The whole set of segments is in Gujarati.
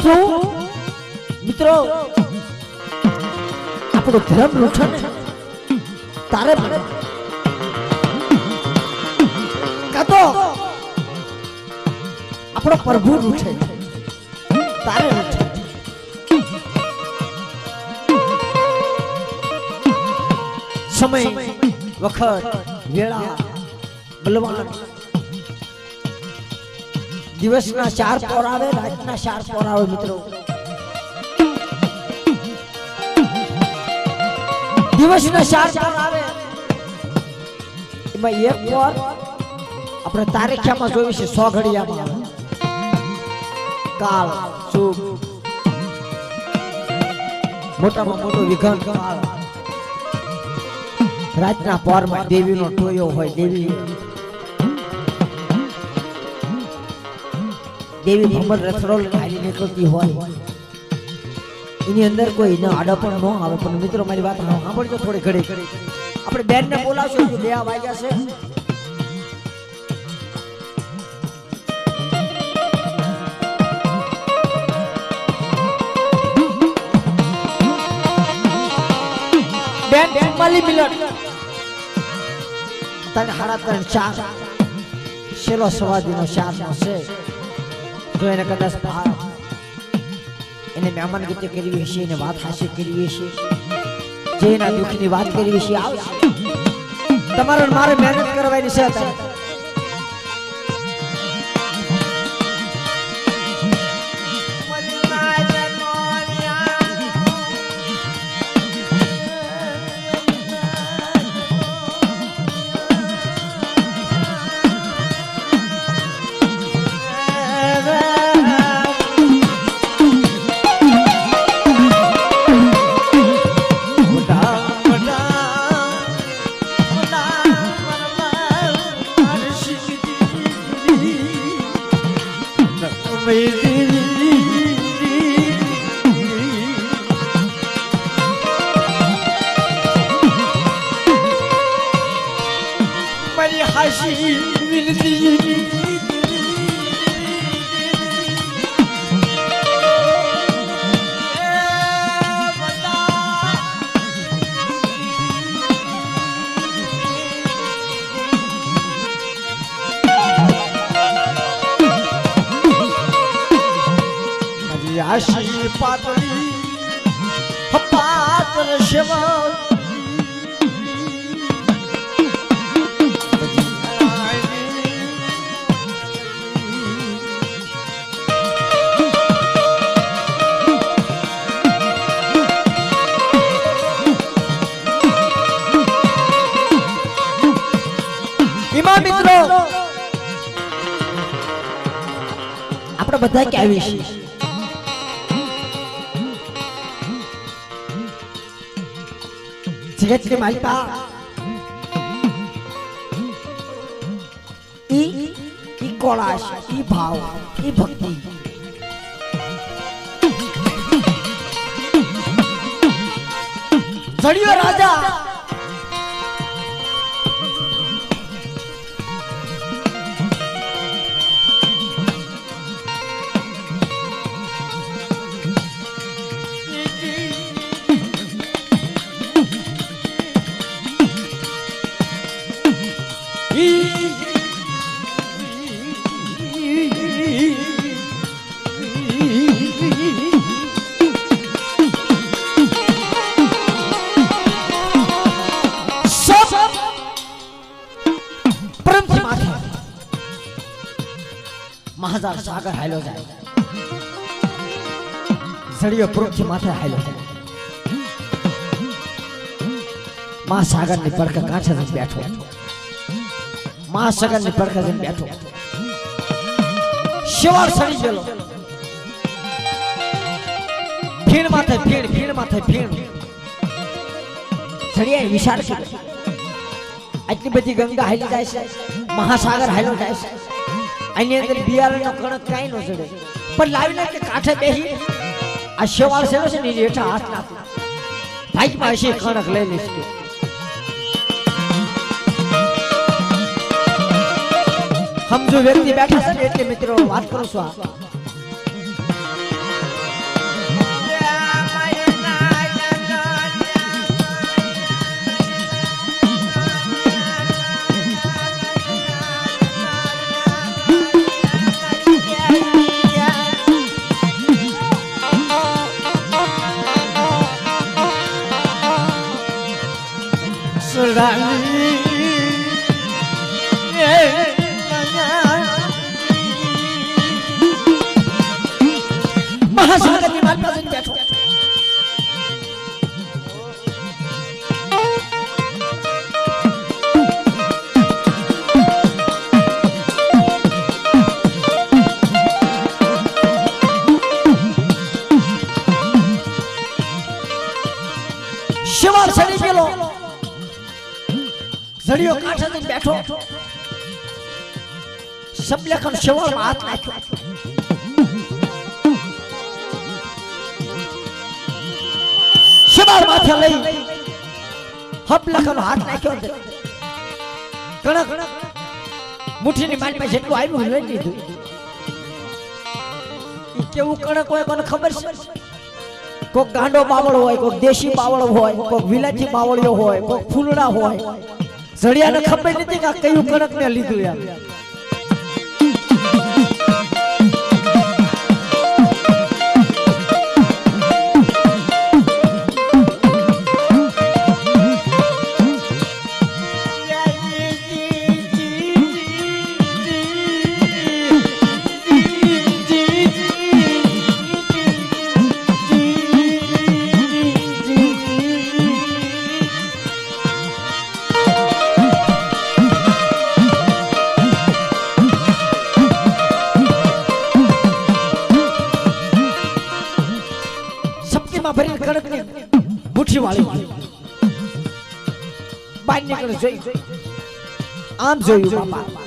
વસ્તુ મિત્રો આપણો ધર્મ રૂઠે ને તારે કાતો આપણો પ્રભુ રૂઠે તારે રૂઠે સમય વખત વેળા બલવાન દિવસના 4 પોર આવે રાતના 4 પોર આવે મિત્રો દિવસના 4 પોર આવે એમાં એક પોર આપણે તારીખમાં જોઈ છે 100 ઘડિયામાં કાળ શુભ મોટામાં મોટો વિઘન કાળ રાતના પોરમાં દેવીનો ટોયો હોય દેવી ભમર રથડો લઈને નીકળતી હોય એની અંદર કોઈ ન આડપણ ન આવે પણ મિત્રો મારી વાત સાંભળજો થોડી ઘડી આપણે બેનને બોલાવશો જો 2 વાગ્યા છે બેન 44 મિનિટ તને 3:30 છેલ્લો સવાદીનો 4 નો છે જો એને કદાચ એને મહેમાન ગતિ કરવી હશે એને વાત હાસ્ય કરવી હશે જે એના દુઃખની વાત કરવી હશે આવશે તમારે મારે મહેનત કરવાની છે આશી પાતળી પાત્ર શિવા એમાં મિત્રો આપણે બધા કે આવી છીએ જગતની માલિકા ઈ કોળાશ ઈ ભાવ ઈ ભક્તિ જડિયો રાજા महाजार सागर हालो जाए सड़ियो पुरुष माथे हालो जाए महासागर ने पड़कर कांठे से बैठो महासागर ने पड़कर से बैठो शिवार सड़ी चलो फीण माथे फीण सड़िया विचार कर आटली बधी गंगा हाली जाय છે महासागर हालो जाय છે આની અંદર બિયારણનો કણક કાઈ નો ચડે પણ લાવીને કે કાંઠે બેહી આ શેવાળ છે ને હેઠા હાથ નાખ ભાઈમાં હશે કણક લઈ લેશ કે हम जो व्यक्ति बैठा છે એટલે મિત્રો વાત કરું છું આ महासागर की माल पर बैठो शिवार सड़ी गेलो सड़ियो कांठे से बैठो सब लेखन शिवार में हाथ नाख्यो शिवार माथे लई हब लखन हाथ नाख्यो कणक मुठ्ठी ની મારી પાસે જેટલું આવ્યું લઈ લીધું કેવું કણક હોય કોને ખબર છે કોક ગાંડો બાવળો હોય કોક દેશી બાવળો હોય કોક વિલાયતી બાવળિયો હોય કોક ફૂલડા હોય જડિયાને ખબર નથી કે કયું કણક ને લીધું યાર ભરી કણક ની મુઠ્ઠી વાળી બહાર નીકળ જોઈ આમ જોયું બાપા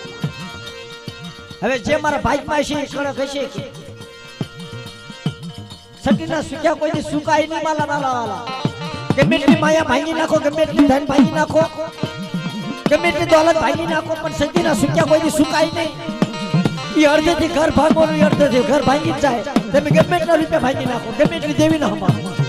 હવે જે મારા ભાઈ પાસે કણક હશે સટીના સુક્યા કોઈ દી સુકાય નહીં માલા નાલા ગમે એટલી માયા ભાંગી નાખો ગમે એટલી ધન ભાંગી નાખો ગમે એટલી દોલત ભાંગી નાખો પણ સટીના સુક્યા કોઈ દી સુકાય નહીં ઈ અડધેથી ઘર ભાંગવાનું અડધેથી ઘર ભાંગી જાય તમે ગમે એટલા રૂપિયા ભાંગી નાખો ગમે એટલી દેવી ના હમારો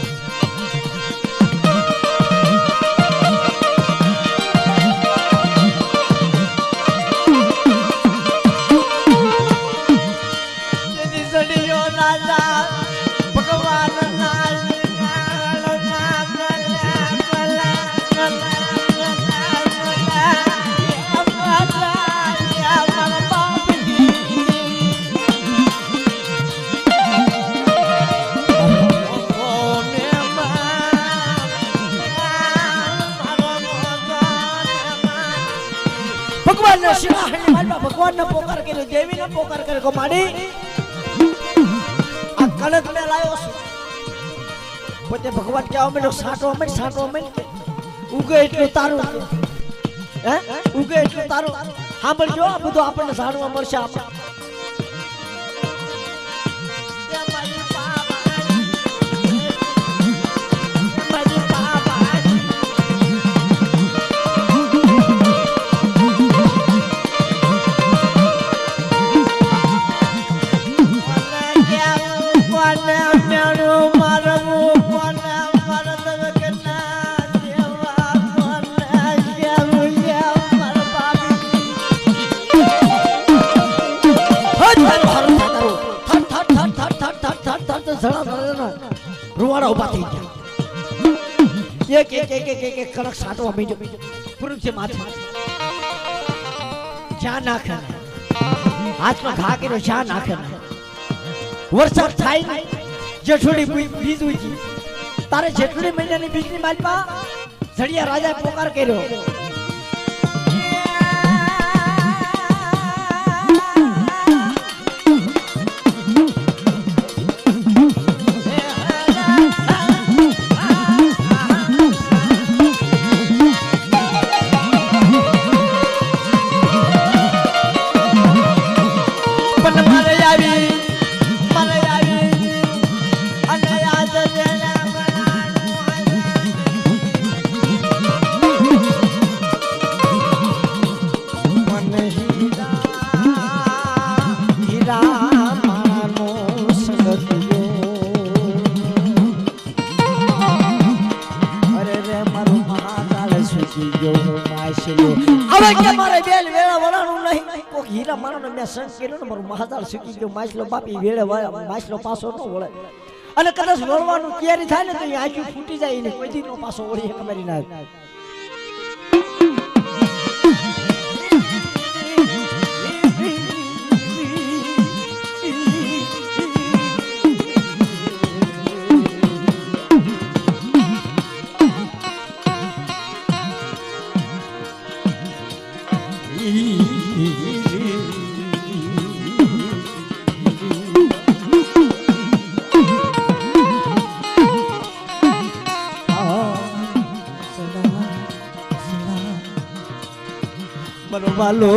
भगवान ने पोकार करे देवी ने पोकार करे को माडी आ कणक में लायो पोते भगवान क्या में लोग साटो में उगे એટલું તારું હે ઉગે એટલું તારું સાંભળજો આ બધું આપણને જાણવા મળશે આપણે रुवाड़ा उभा થઈ ગયા એક કણક સાટવા મીજો પુરુષ છે માથે જ્યાં નાખે હાથમાં ઘા કર્યો શા નાખે વરસાદ થાય ને જેઠુડી બીજ ઉજી તારે જેઠુડી મહિનાની બીજની માલપા જડિયા રાજાએ પોકાર કર્યો માછલો બાપી વેળે માછલો પાછો ન વળે અને કદાચ વળવાનું તૈયારી થાય ને તો એ આંખી ફૂટી જાય ને કોઈ દી નો પાછો વળી ખબર ના વાલો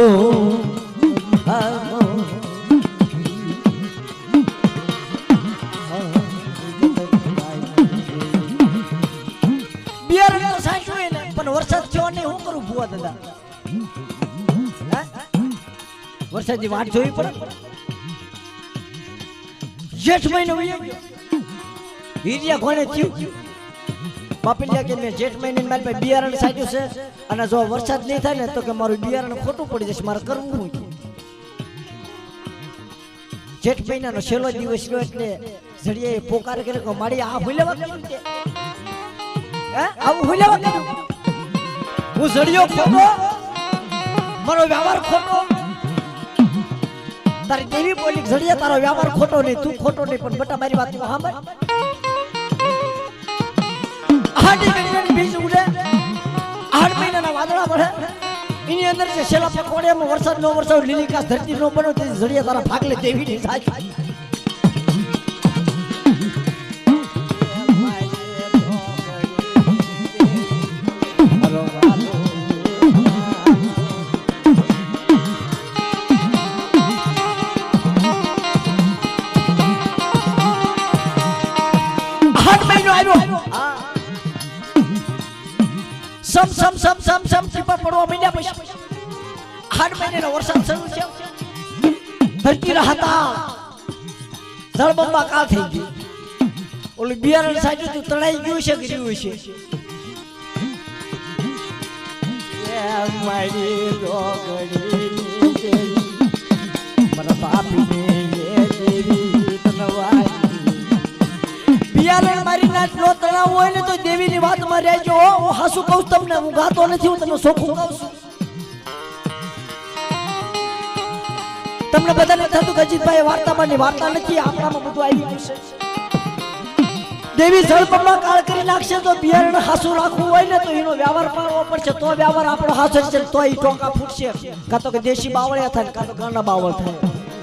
બિયાર તો સાચું ને પણ વરસાદ થયો ને હું કરું ભુવા દાદા વરસાદની વાટ જોવી પડે જેઠ મહિનો હીરિયા કોને થયું બાપલિયા કે મેં જેઠ મહિને મારી પાસે બિયારણ સાચ્યું છે અને જો વરસાદ નહીં થાય ને તો કે મારું બિયારણ ખોટું પડી જશે મારે કરવું શું જેઠ મહિનાનો છેલ્લો દિવસ રહ્યો એટલે જડિયાએ પોકાર કરે કે મારી આ ભૂલેવા કેમ છે હે આવું ભૂલેવા કેમ હું જડિયો ખોટો મારો વ્યવહાર ખોટો તારી દેવી બોલી જડિયા તારો વ્યવહાર ખોટો નહીં તું ખોટો નહીં પણ બટા મારી વાત તું સાંભળ વાદળા પડે એની અંદર જે છેલ્લા પકોડિયામાં વરસાદ નો વરસાદ લીલી કાસ ધરતી નો બનો તે જડિયા તારા ભાગલે દેવી ની સાચ સમ ટીપા પડવા માંડ્યા પછી 8 મહિનાનો વરસાદ શરૂ છે ધરતી રહતા જળબંબા કાળ થઈ ગઈ ઓલી બિયારણ સાચું તું તણાઈ ગયું છે ગયું છે એ મારી ડોગડીની દેવી મારા બાપીને એ દેવી તનવાઈ બિયારણ મારી નાટ નો તણાવ હોય ને તો દેવીની વાતમાં રહેજો હું હાસુ કહું તમને હું ગાતો નથી હું તમને સોખું કહું છું તમને બધાને થતું અજીતભાઈ વાર્તામાંની વાર્તા નથી આપણામાં બધું આવી ગયું છે દેવી જળપમાં કાળ કરી નાખશે તો બિયારણ હાસુ રાખવું હોય ને તો એનો વ્યવહાર પાડવો પડશે તો વ્યવહાર આપણો હાસો છે તો એ ટોકા ફૂટશે કાં તો કે દેશી બાવળિયા થાય કાં તો ગાંડા બાવળ થાય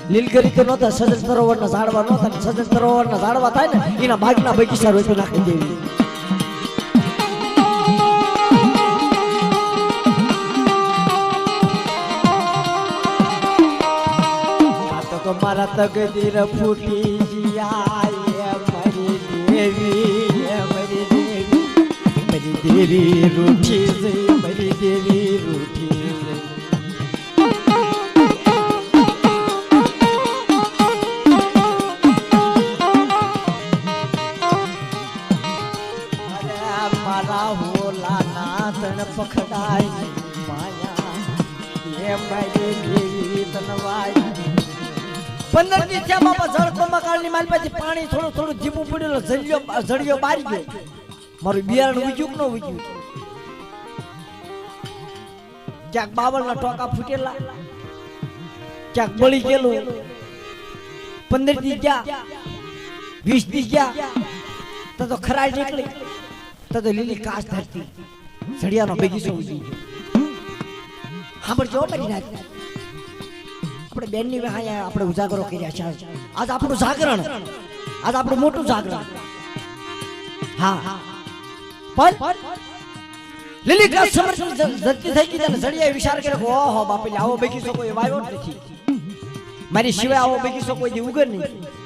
લીલગરી તો નહોતા સજન સરોવરના ઝાડવા નહોતા સજન સરોવરના ઝાડવા થાય ને એના ભાગના બગીચા રોપી નાખી દેવી તો મારા તકદીર ફૂટી જીયા મારી દેવી રૂઠી જઈ મારી દેવી રૂઠી પખડાય માયા એ મારી દેવી તનવાય 15 દી થયા બાપા જળકોમાં કાળની માલ પછી પાણી થોડું થોડું ધીમું પડ્યું જડિયો બારી ગયો મારું બિયારણ ઉગ્યું ન ઉગ્યું ક્યાંક બાવળના ટોકા ફૂટેલા ક્યાંક બળી ગયેલું 15 દી ગયા 20 દી ગયા તો ખરાઈ નીકળી તો લીલી કાચ ધરતી સળિયાનો બગીચો ઉજી ગયો સાંભળજો મારી નાત આપણે બેનની વહાયા આપણે ઉજાગરો કર્યા છે આજ આપણું જાગરણ આજ આપણું મોટું જાગરણ હા પણ લીલી કાચ સમર્પિત ધરતી થઈ ગઈ અને સળિયાએ વિચાર કર્યો ઓહો બાપે આવો બગીચો કોઈ વાવ્યો નથી મારી સિવાય આવો બગીચો કોઈ દી ઉગે નહીં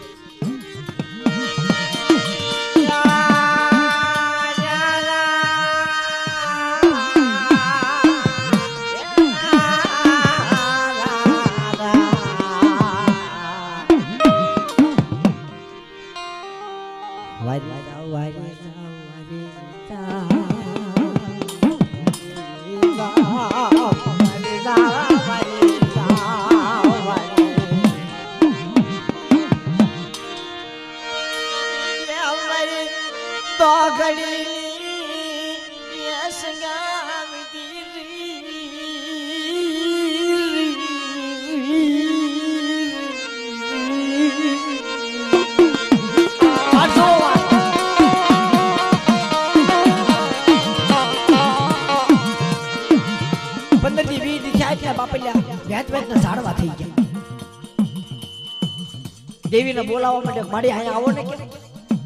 દેવીને બોલાવવા માટે મારી અહીંયા આવો ને કે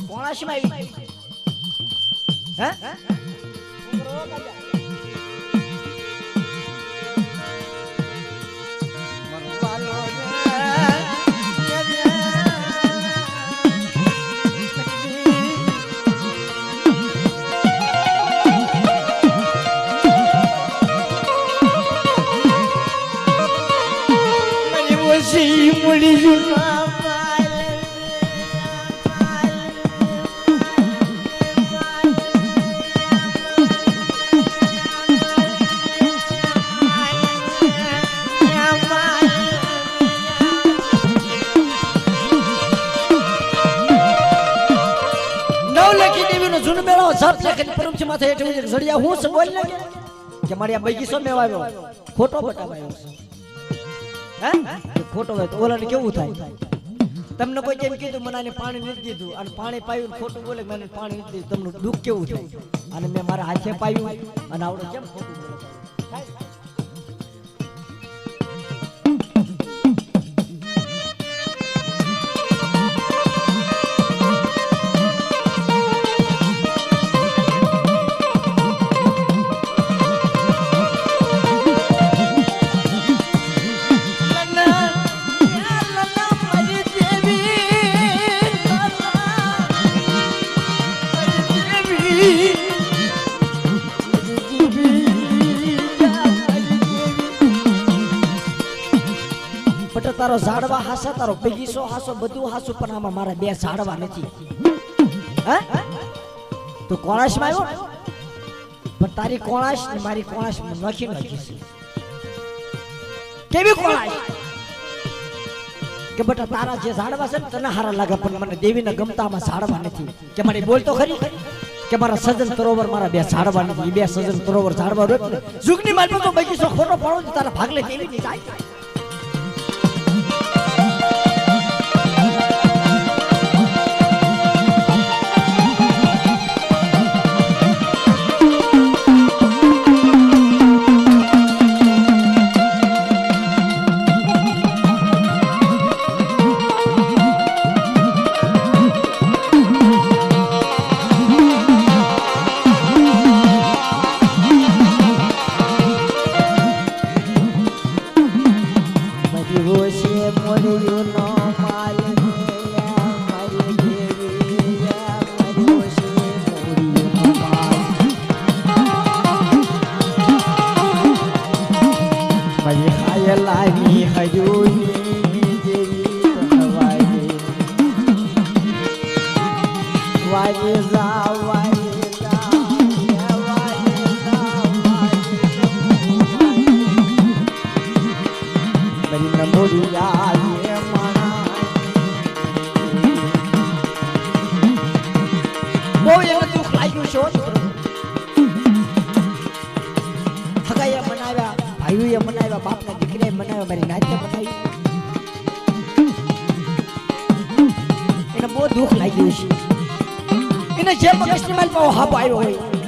કોણાશમાં આવી હે મળી જુના કે મારી આ બગીચો મેવાયો ખોટો બતાવાયો હે ખોટો હોય તો ઓલાને કેવું થાય તમને કોઈ જેમ કીધું મને પાણી નથી દીધું અને પાણી પાયું ખોટું બોલે મને પાણી નથી દીધું તમને દુઃખ કેવું થાય અને મેં મારા હાથે પાયું અને આવડે કેમ ખોટું બોલે તારો ઝાડવા હાસો તારો બગીચો હાસો બધું હાસો પણ આમાં મારા બે ઝાડવા નથી હે તો કોણાશમાં આવ્યો પણ તારી કોણાશ ને મારી કોણાશ નખી કેવી કોણાશ કે બેટા તારા જે ઝાડવા છે ને તને હારા લાગે પણ મને દેવીને ગમતામાં ઝાડવા નથી કે મારી બોલ તો ખરી કે મારા સજન સરોવર મારા બે ઝાડવા નથી બે સજન સરોવર ઝાડવા રોપ જુગની મારી તો બગીચો ખોટો પાડો તારા ભાગલે દેવી ની જાય ભાઈઓએ મનાવ્યા બાપના દીકરાએ મનાવ્યા મારી નાતે મનાવી બહુ દુઃખ લાગ્યું છે એને જે મગજની માલ પર હાપ આવ્યો હોય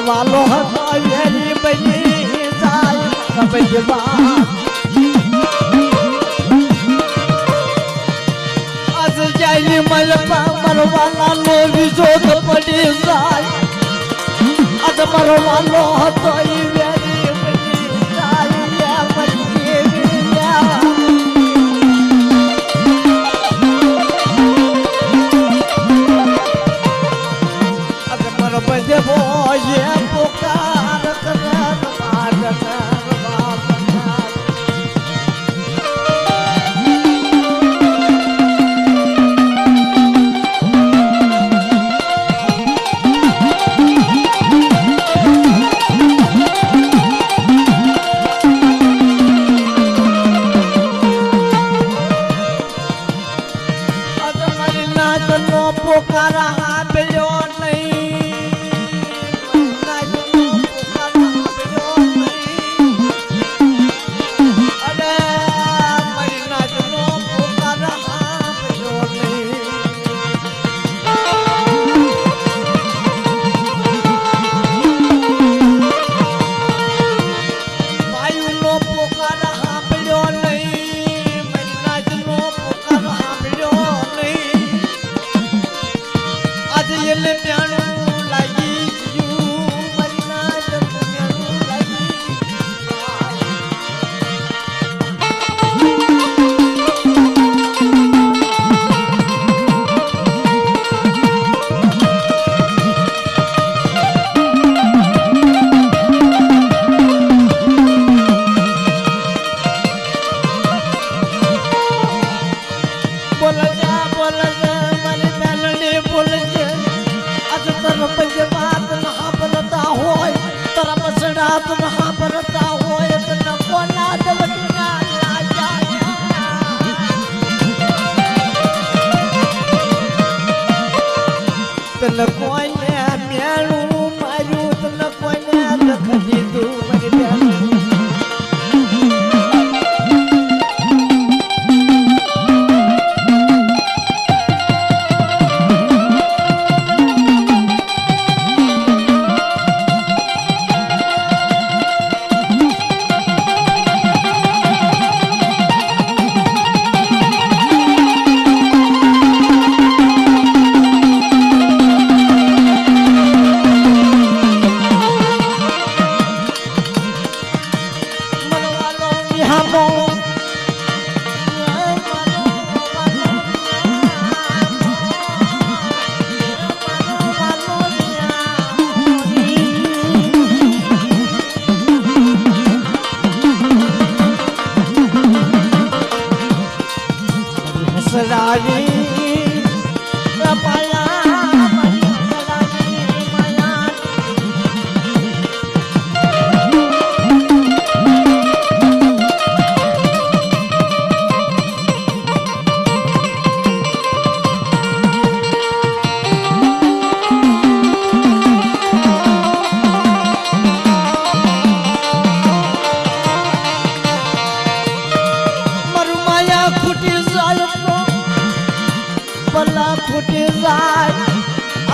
વાલો હતો વેરી બની જાય સમજવા આજ જાય મલપા મરવાલા નો વિજોગ પડી જાય આજ મરવાલો હતો વેરી બની જાય બધે બોજે પુકાર કરે માર પોકારા આપ્યો તને કોઈને મેળું માર્યું તને કોઈને લખ દીધું મારી બેન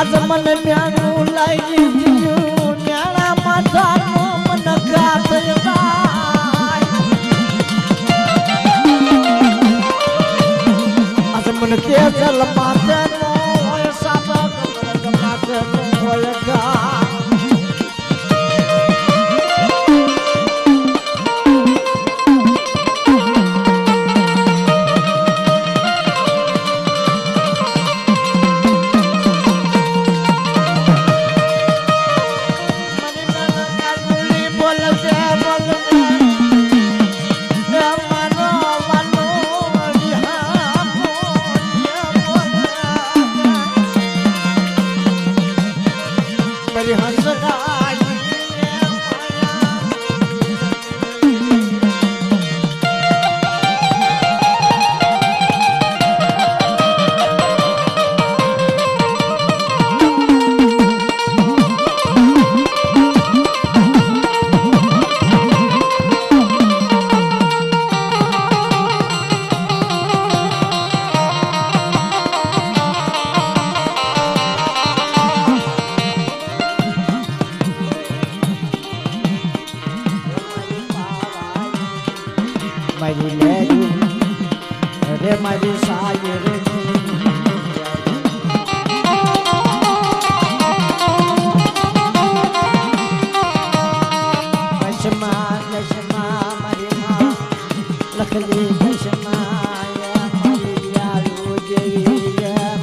આજ મને મ્યાનું લાગી ગયું ન્યાણા માથાનો મન ગાત આજ મને કે જલ માથે નો હોય સાબક માથે નો હોય ગા મારી લેરી રે મારી સાયર દશમા મારી માં લખલી દશમા મારી યારો જેવી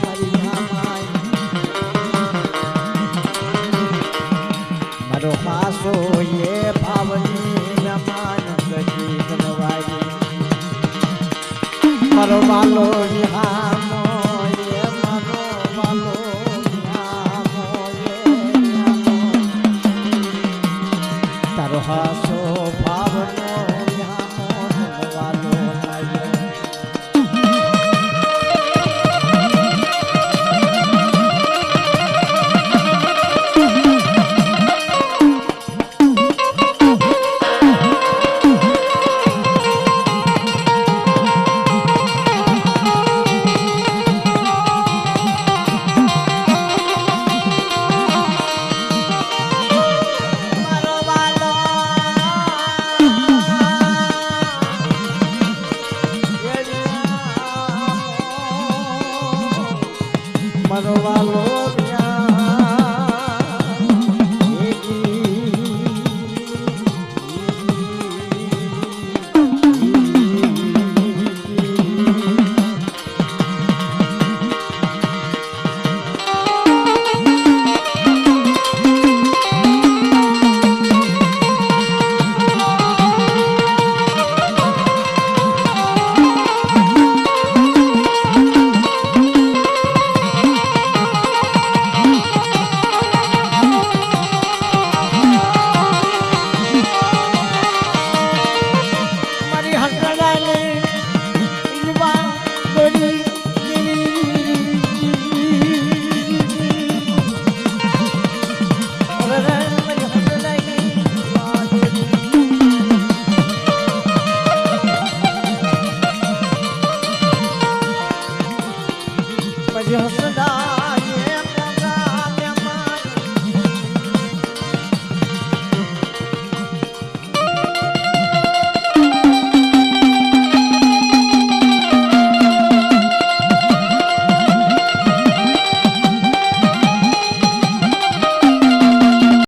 મારી માય મારો પાસો એ ભાવની મહેમાન ગજી ગનવાઈ મારો વાલો નિહામો એ મારો વાલો નિહામો એ તારો હાસ